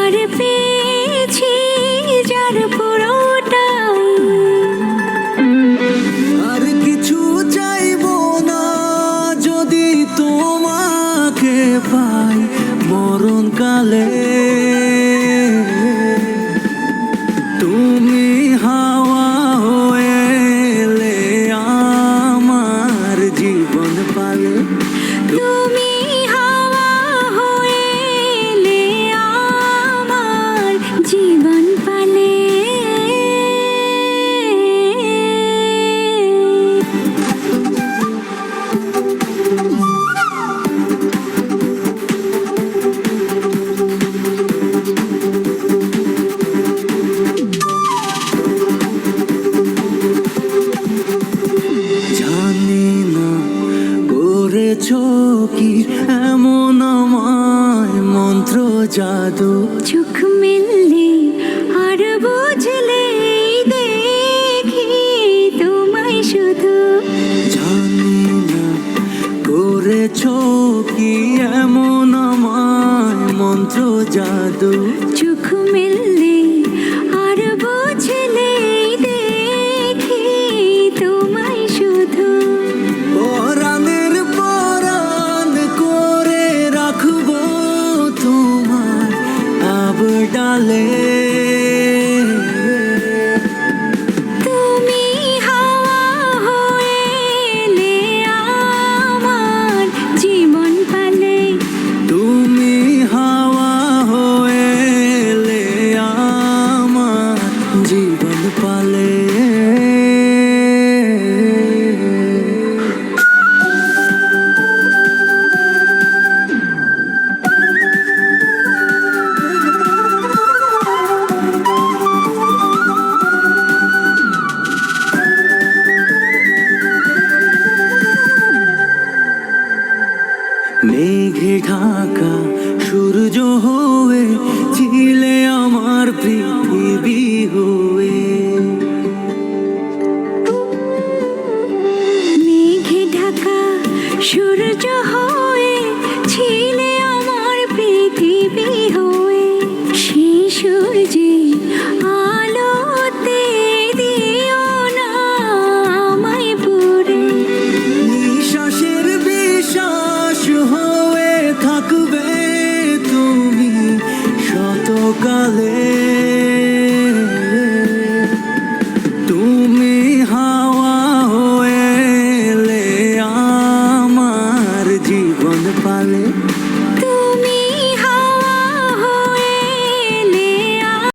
আর পেয়েছি যার পুরোটাই। আর কিছু চাইবো না যদি তোমাকে পাই মরণকালে। তুমি হাওয়া হয়ে এলে আমার জীবন পালে। তুমি হাওয়া হয়ে এলে আমার জীবন পালে। জানি না করেছো কি এমন আমায় মন্ত্র জাদু। চোখ মেললে আর বুঝলে দেখি তোমায় শুধু। জানি না করেছো কি এমন আমায় মন্ত্র জাদু। চোখ মেললে আর বুঝলে দেখি তোমায় শুধু। পরাণের পরাণ করে রাখবো তোমার আবডালে। তুমি হাওয়া হয়ে এলে আমার জীবন পালে। তুমি হাওয়া হয়ে এলে আমার জীবন পালে। মেঘে ঢাকা সূর্য হয়ে ছিলে আমার পৃথিবী হয়ে। মেঘে ঢাকা সূর্য হয়ে ছিলে আমার পৃথিবী হয়ে। সেই সূর্যে আলোতে দিও না আমায় পুরে। নিঃশ্বাসের বিশ্বাস হয়ে থাকবে তুমি শতকালে।